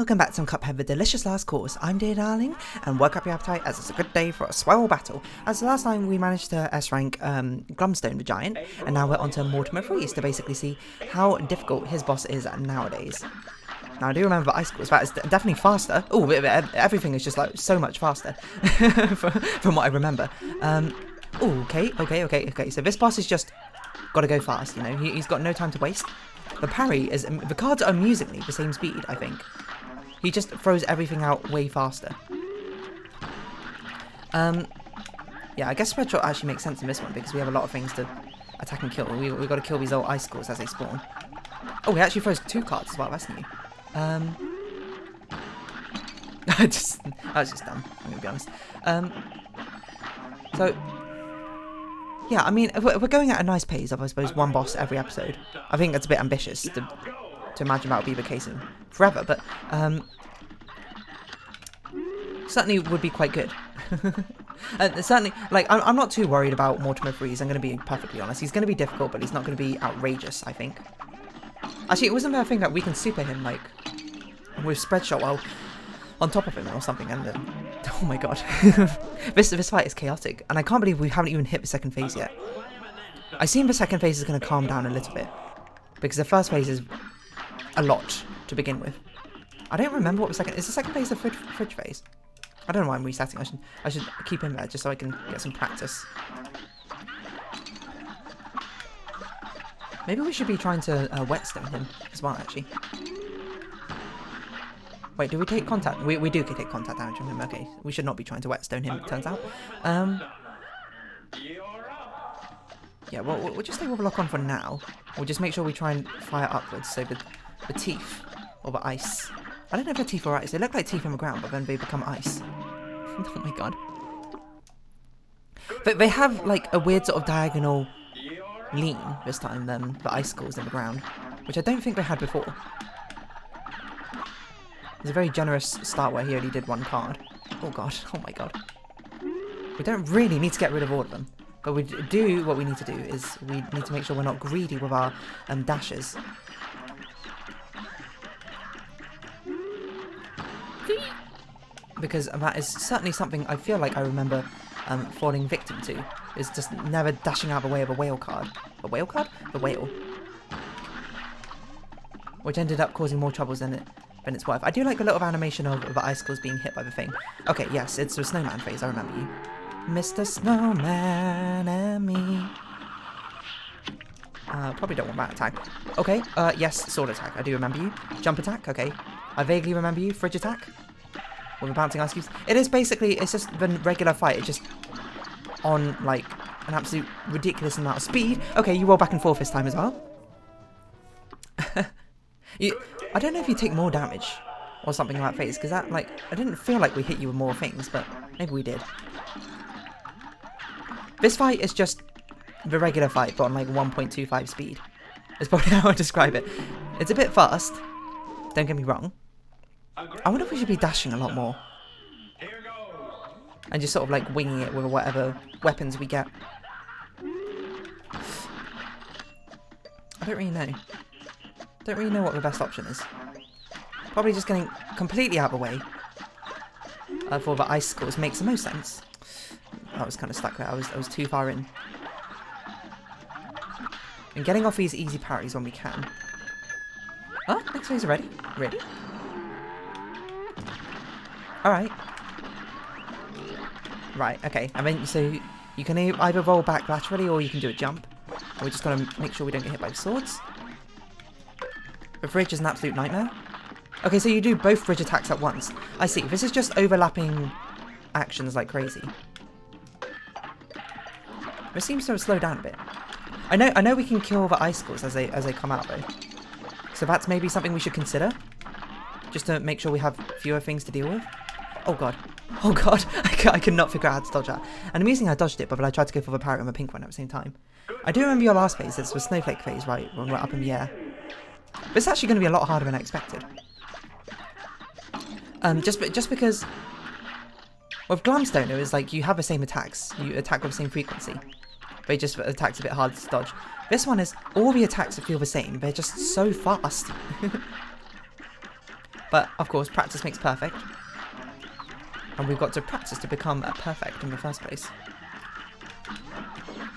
welcome back to some Cuphead, the delicious last course. I'm dear darling, and work up your appetite as it's a good day for a swell battle. As the last time we managed to S-rank Glumstone the Giant, and now we're on to Mortimer Freeze to basically see how difficult his boss is nowadays. Now I do remember the icicles, that is definitely faster. Oh, everything is just like so much faster from what I remember. Okay, so this boss is just got to go fast, you know, he's got no time to waste. The parry is, the cards are amusingly the same speed, I think. He just throws everything out way faster. Yeah, I guess spread shot actually makes sense in this one because we have a lot of things to attack and kill. We've got to kill these old icicles as they spawn. Oh, he actually throws 2 cards as well, that's new. That was just dumb, I'm going to be honest. So, yeah, I mean, we're going at a nice pace of, I suppose, one boss every episode. I think that's a bit ambitious to imagine that would be the case in forever, but certainly would be quite good. And certainly, like, I'm not too worried about Mortimer Freeze, I'm going to be perfectly honest. He's going to be difficult, but he's not going to be outrageous, I think. Actually, it wasn't there a thing that we can super him, like, with spread shot while on top of him or something, and oh my god. this fight is chaotic, and I can't believe we haven't even hit the second phase yet. I assume the second phase is going to calm down a little bit, because the first phase is a lot to begin with. I don't remember what the second is. The second phase the fridge phase? I don't know why I'm resetting. I should keep him there just so I can get some practice. Maybe we should be trying to whetstone him as well, actually. Wait, do we take contact? We do take contact damage from him, okay. We should not be trying to whetstone him, it turns out. Yeah, well, we'll just stay with a lock on for now. We'll just make sure we try and fire upwards, so the teeth, or the ice. I don't know if they're teeth or ice. They look like teeth on the ground, but then they become ice. Oh my god. But they have, like, a weird sort of diagonal lean this time than the icicles in the ground, which I don't think they had before. There's a very generous start where he only did 1 card. Oh god, oh my god. We don't really need to get rid of all of them. But what we need to do is we need to make sure we're not greedy with our dashes. Because that is certainly something I feel like I remember falling victim to. Is just never dashing out of the way of a whale card. A whale card? The whale. Which ended up causing more troubles than it's worth. I do like a little animation of the icicles being hit by the thing. Okay, yes, it's the snowman phase, I remember you. Mr. Snowman and me. Probably don't want that attack. Okay, yes, sword attack, I do remember you. Jump attack, okay. I vaguely remember you. Fridge attack. With the bouncing ice cubes. It is basically, it's just the regular fight, it's just on, like, an absolute ridiculous amount of speed. Okay, you roll back and forth this time as well. I don't know if you take more damage or something like that phase, because that, like, I didn't feel like we hit you with more things, but maybe we did. This fight is just the regular fight, but on like 1.25 speed. Is probably how I describe it. It's a bit fast, don't get me wrong. I wonder if we should be dashing a lot more. And just sort of like winging it with whatever weapons we get. I don't really know. Don't really know what the best option is. Probably just getting completely out of the way for the icicles makes the most sense. I was kind of stuck there. I was too far in. And getting off these easy parries when we can. Oh, next phase already? Ready? Alright. Right, okay. I mean, so you can either roll back laterally or you can do a jump. And we're just going to make sure we don't get hit by the swords. The fridge is an absolute nightmare. Okay, so you do both fridge attacks at once. I see. This is just overlapping actions like crazy. It seems to slow down a bit. I know we can kill the icicles as they come out though. So that's maybe something we should consider. Just to make sure we have fewer things to deal with. Oh god. Oh god. I could not figure out how to dodge that. And amusing I dodged it, but I tried to go for the parrot and the pink one at the same time. I do remember your last phase. It's the snowflake phase, right? When we're up in the air. But it's actually going to be a lot harder than I expected. Just because with Glumstone it was like you have the same attacks. You attack with the same frequency. But just attacks a bit harder to dodge. This one is all the attacks feel the same. They're just so fast. But, of course, practice makes perfect. And we've got to practice to become perfect in the first place.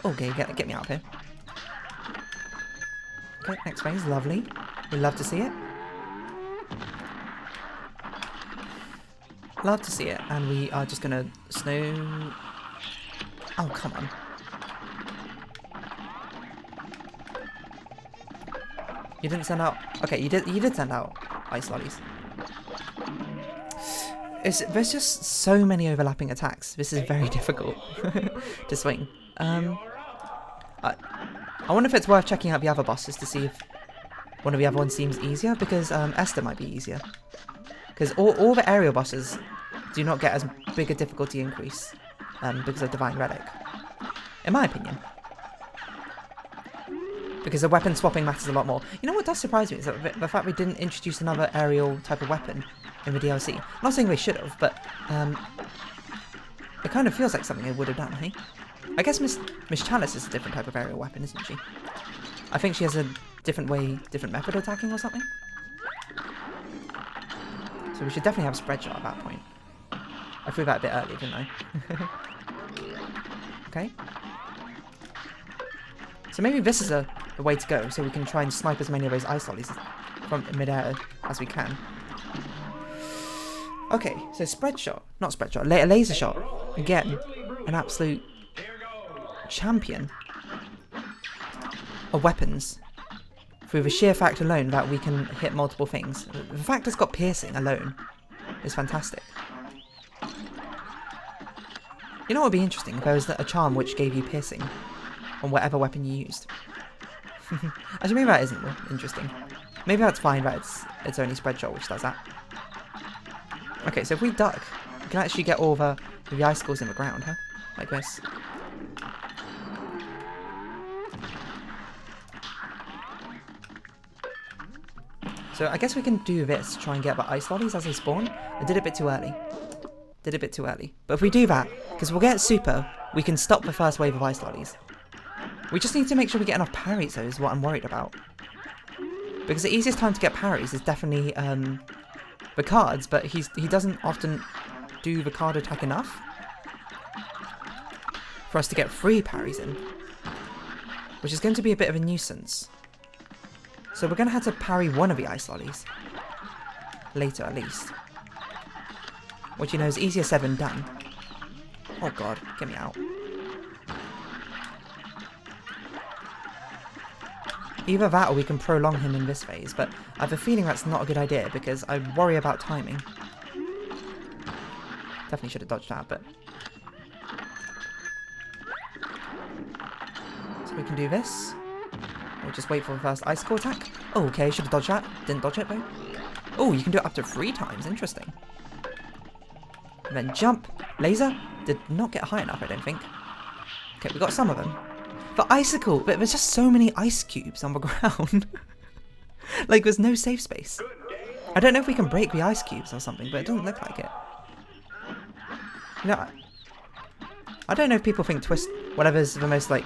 Okay, get me out of here. Okay, next phase, lovely. We love to see it. Love to see it. And we are just gonna snow... Oh, come on. You didn't send out... Okay, you did send out ice lollies. There's just so many overlapping attacks. This is very difficult to swing. I wonder if it's worth checking out the other bosses to see if one of the other ones seems easier, because Esther might be easier. Because all the aerial bosses do not get as big a difficulty increase because of Divine Relic, in my opinion. Because the weapon swapping matters a lot more. You know what does surprise me is that the fact we didn't introduce another aerial type of weapon in the DLC. I'm not saying they should have, but it kind of feels like something they would have done, hey? I guess Miss Chalice is a different type of aerial weapon, isn't she? I think she has a different method of attacking or something. So we should definitely have a spread shot at that point. I threw that a bit early, didn't I? Okay. So maybe this is the way to go, so we can try and snipe as many of those ice lollies from mid-air as we can. Okay, so spread shot, not spread shot, a laser shot. Again, an absolute champion of weapons through the sheer fact alone that we can hit multiple things. The fact it's got piercing alone is fantastic. You know what would be interesting if there was a charm which gave you piercing on whatever weapon you used. Actually, maybe that isn't interesting. Maybe that's fine that it's only spread shot which does that. Okay, so if we duck, we can actually get all the icicles in the ground, huh? Like this. So I guess we can do this to try and get the ice lollies as they spawn. I did it a bit too early. But if we do that, because we'll get super, we can stop the first wave of ice lollies. We just need to make sure we get enough parries, though, is what I'm worried about. Because the easiest time to get parries is definitely the cards, but he doesn't often do the card attack enough for us to get 3 parries in, which is going to be a bit of a nuisance. So we're going to have to parry one of the ice lollies later, at least, which, you know, is easier said than done. Oh god, get me out. Either that or we can prolong him in this phase, but I have a feeling that's not a good idea because I worry about timing. Definitely should have dodged that, but... So we can do this. We'll just wait for the first icicle attack. Oh, okay, should have dodged that. Didn't dodge it though. Oh, you can do it up to 3 times, interesting. And then jump. Laser. Did not get high enough, I don't think. Okay, we got some of them. The icicle, but there's just so many ice cubes on the ground. Like, there's no safe space. I don't know if we can break the ice cubes or something, but it doesn't look like it. No, I don't know if people think whatever's the most, like,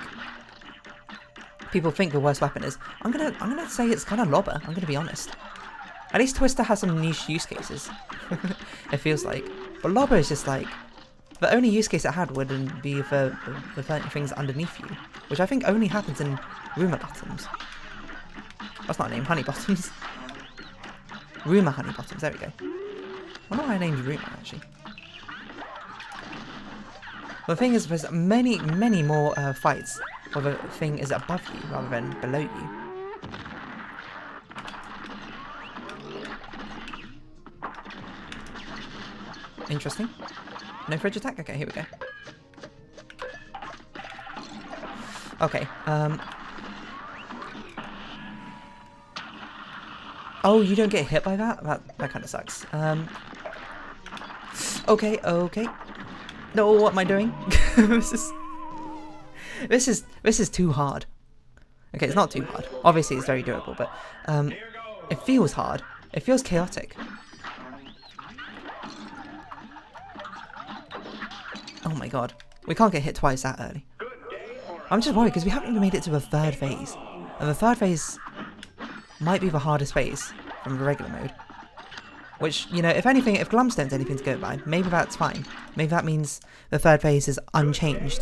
people think the worst weapon is. I'm gonna say it's kind of lobber. I'm gonna be honest. At least Twister has some niche use cases. It feels like, but lobber is just like. The only use case it had would be for the things underneath you, which I think only happens in Rumour Bottoms. That's not a name, Honey Bottoms. Rumour Honey Bottoms, there we go. I wonder why I named Rumour, actually. The thing is, there's many more fights where the thing is above you rather than below you. Interesting. No fridge attack? Okay, here we go. Okay, oh, you don't get hit by that? That kind of sucks. Okay. No, what am I doing? This is too hard. Okay, it's not too hard. Obviously, it's very doable, but it feels hard. It feels chaotic. Oh my god. We can't get hit twice that early. I'm just worried because we haven't even made it to the 3rd phase. And the 3rd phase might be the hardest phase from the regular mode. Which, you know, if anything, if Glumstone's anything to go by, maybe that's fine. Maybe that means the third phase is unchanged.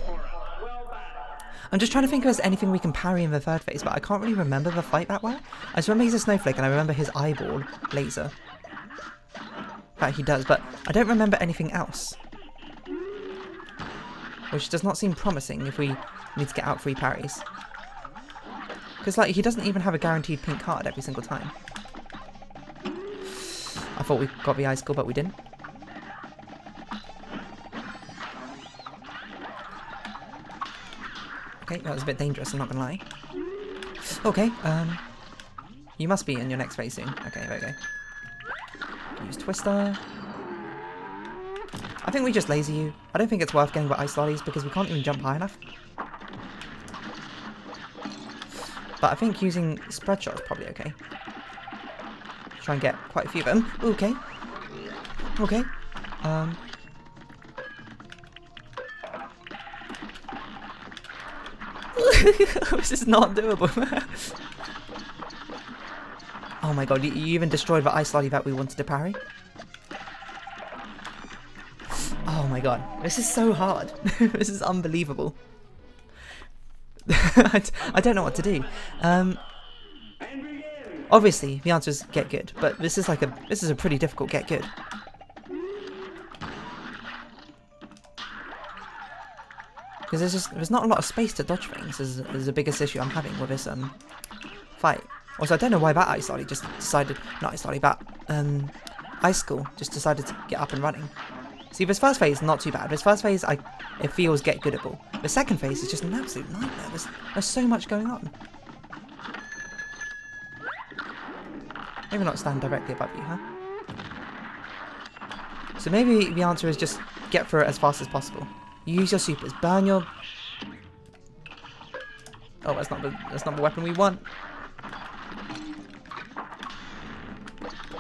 I'm just trying to think if there's anything we can parry in the third phase, but I can't really remember the fight that well. I just remember he's a snowflake, and I remember his eyeball laser. That he does, but I don't remember anything else. Which does not seem promising if we need to get out 3 parries. Because, like, he doesn't even have a guaranteed pink card every single time. I thought we got the icicle, but we didn't. Okay, that was a bit dangerous, I'm not gonna lie. Okay, you must be in your next phase soon. Okay, there we go. Use Twister. I think we just laser you. I don't think it's worth getting the ice lollies because we can't even jump high enough. But I think using spread shot is probably okay. Try and get quite a few of them. Okay. Okay. This is not doable. Oh my god, you even destroyed the ice lolly that we wanted to parry? Oh my god, this is so hard. This is unbelievable. I don't know what to do. Obviously, the answer is get good, but this is a pretty difficult get good. Because there's not a lot of space to dodge things. Is the biggest issue I'm having with this fight. Also, I don't know why that ice lolly just decided, not ice lolly, that icicle just decided to get up and running. See, this first phase not too bad. This first phase, it feels get goodable. The second phase is just an absolute nightmare. There's so much going on. Maybe not stand directly above you, huh? So maybe the answer is just get through it as fast as possible. Use your supers. Burn your... Oh, that's not the weapon we want.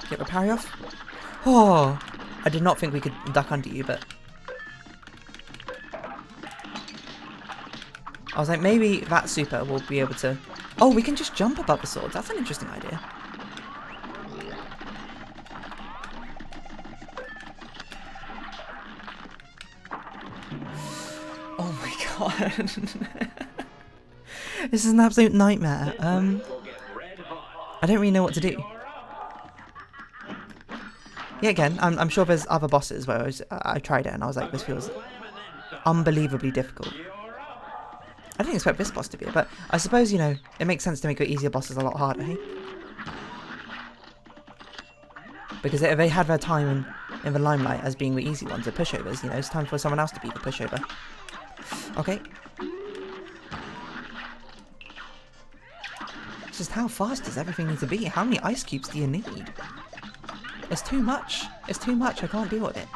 Get the parry off. Oh, I did not think we could duck under you, but... I was like, maybe that super will be able to... Oh, we can just jump above the swords. That's an interesting idea. Oh my god. This is an absolute nightmare. I don't really know what to do. Yeah, again, I'm sure there's other bosses where I tried it and I was like, this feels unbelievably difficult. I didn't expect this boss to be it, but I suppose, you know, it makes sense to make the easier bosses a lot harder, hey? Because they had their time in the limelight as being the easy ones, the pushovers, you know, it's time for someone else to be the pushover. Okay. It's just how fast does everything need to be? How many ice cubes do you need? It's too much. It's too much. I can't deal with it.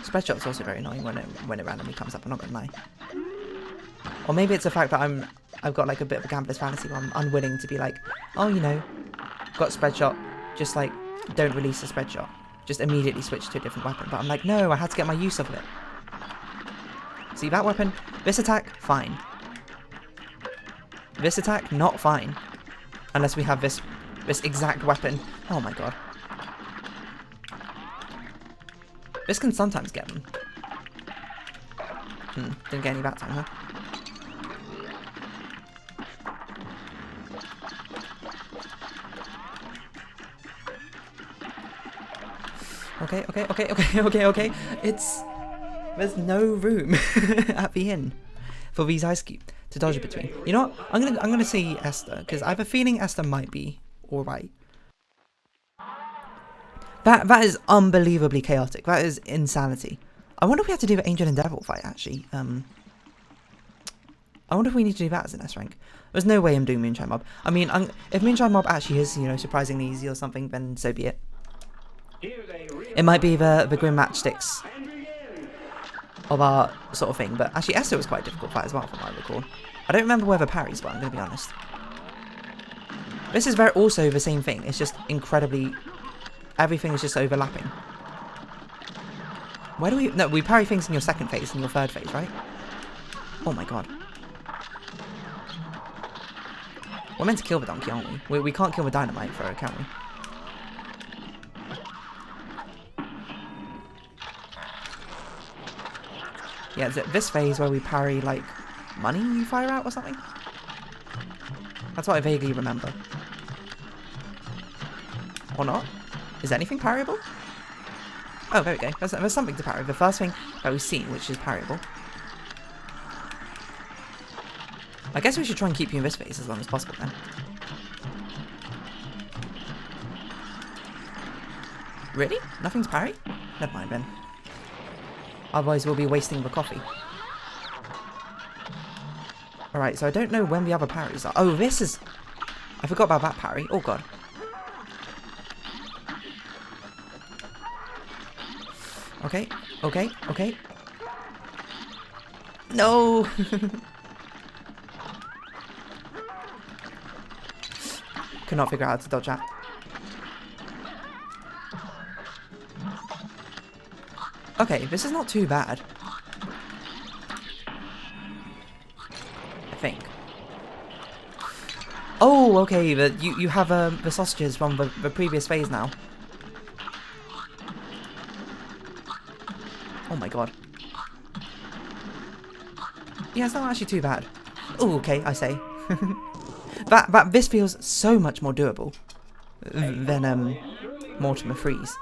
Spread shot's also very annoying when it randomly comes up. I'm not gonna lie. Or maybe it's the fact that I've got like a bit of a gambler's fantasy where I'm unwilling to be like, oh, you know, got spread shot. Just like don't release the spread shot. Just immediately switch to a different weapon. But I'm like, no, I had to get my use of it. See that weapon? This attack, fine. This attack, not fine. Unless we have this exact weapon. Oh my god. This can sometimes get them. Didn't get any that time, huh? Okay. There's no room at the inn for these ice cubes to dodge between. You know what? I'm gonna say Esther, because I have a feeling Esther might be alright. That is unbelievably chaotic. That is insanity. I wonder if we have to do the Angel and Devil fight, actually. I wonder if we need to do that as an S rank. There's no way I'm doing Moonshine Mob. I mean, if Moonshine Mob actually is, you know, surprisingly easy or something, then so be it. It might be the Grim Matchsticks of our sort of thing, but actually Esther was quite a difficult fight as well, from what I recall. I don't remember where the parries were, I'm going to be honest. This is also the same thing, it's just incredibly... Everything is just overlapping. Where do we... No, we parry things in your second phase and your third phase, right? Oh my god. We're meant to kill the donkey, aren't we? We can't kill the dynamite thrower, can we? Yeah, is it this phase where we parry, like, money you fire out or something? That's what I vaguely remember. Or not? Is anything parryable? Oh, there we go. There's something to parry. The first thing that we've seen, which is parryable. I guess we should try and keep you in this phase as long as possible then. Really? Nothing's parry? Never mind then. Otherwise we'll be wasting the coffee. Alright, so I don't know when the other parries are. Oh, this is... I forgot about that parry. Oh god. Okay, okay, okay. No! Could not figure out how to dodge that. Okay, this is not too bad. I think. Oh, okay, you have the sausages from the previous phase now. Oh my god. Yeah, it's not actually too bad. Oh, okay, I say. This feels so much more doable than Mortimer Freeze.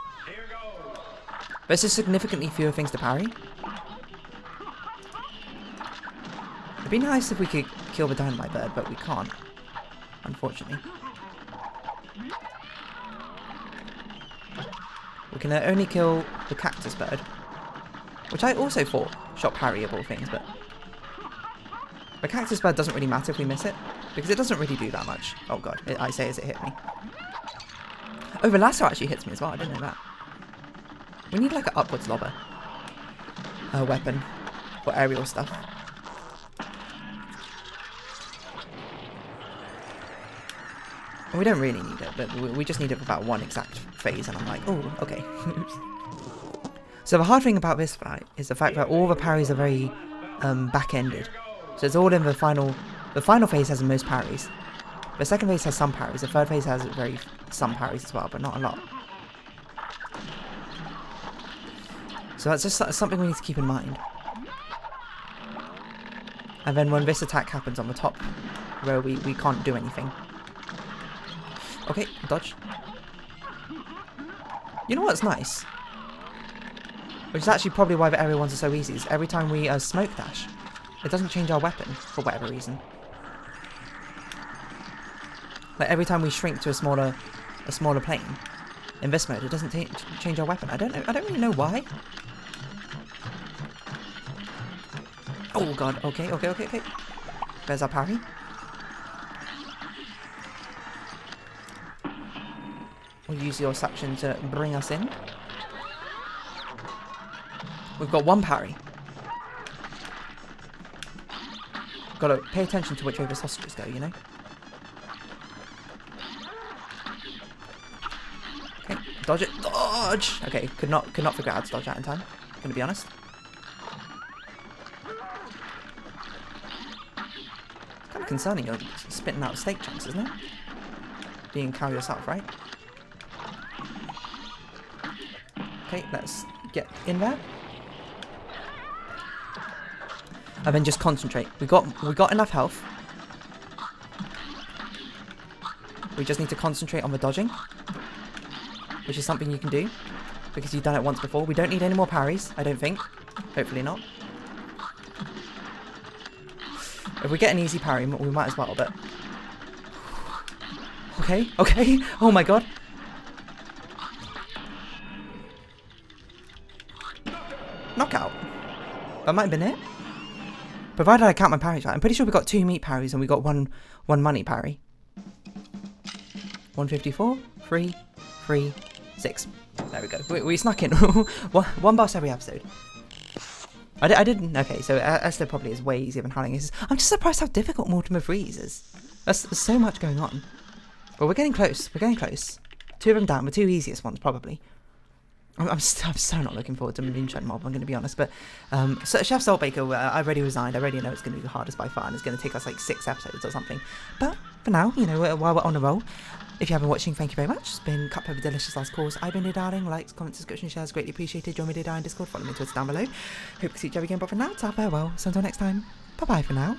There's just significantly fewer things to parry. It'd be nice if we could kill the dynamite bird, but we can't, unfortunately. We can only kill the cactus bird, which I also thought shot parryable things, but the cactus bird doesn't really matter if we miss it, because it doesn't really do that much. Oh god, I say as it hit me. Oh, the lasso actually hits me as well, I didn't know that. We need like an upwards lobber weapon for aerial stuff. We don't really need it, but we just need it for about one exact phase, and I'm like, oh, okay. So the hard thing about this fight is the fact that all the parries are very back-ended. So it's all in the final phase has the most parries. The second phase has some parries, the third phase has some parries as well, but not a lot. So that's just something we need to keep in mind. And then when this attack happens on the top, where we can't do anything. Okay, dodge. You know what's nice? Which is actually probably why the area ones are so easy, is every time we smoke dash, it doesn't change our weapon, for whatever reason. Like every time we shrink to a smaller plane, in this mode, it doesn't change our weapon. I don't really know why. Oh god, okay. There's our parry. We'll use your suction to bring us in. We've got one parry. Gotta pay attention to which way the sausages go, you know? Okay, dodge it. Dodge! Okay, could not figure out how to dodge that in time, gonna be honest. Kind of concerning, you're spitting out steak chunks, isn't it? Being cow yourself, right? Okay, let's get in there. And then just concentrate. We got enough health. We just need to concentrate on the dodging, which is something you can do because you've done it once before. We don't need any more parries, I don't think. Hopefully not. If we get an easy parry, we might as well, but... Okay. Oh my god. Knockout. That might have been it. Provided I count my parries right. I'm pretty sure we got 2 meat parries and we got one money parry. 154, 3, 3, 6. There we go. We snuck in. one boss every episode. I didn't... Okay, so Esther probably is way easier than Howling is. I'm just surprised how difficult Mortimer Freeze is. There's so much going on. But we're getting close. 2 of them down. The 2 easiest ones, probably. I'm so not looking forward to Moonshine Mob, I'm going to be honest. But so Chef Saltbaker, I already resigned. I already know it's going to be the hardest by far, and it's going to take us like 6 episodes or something. But for now, you know, while we're on a roll, if you have been watching, thank you very much. It's been Cuphead with Delicious Last Course. I've been dear darling. Likes, comments, subscription, shares, greatly appreciated. Join me dear darling Discord. Follow me on Twitter down below. Hope to see you again. But for now, ta farewell. So until next time, bye bye for now.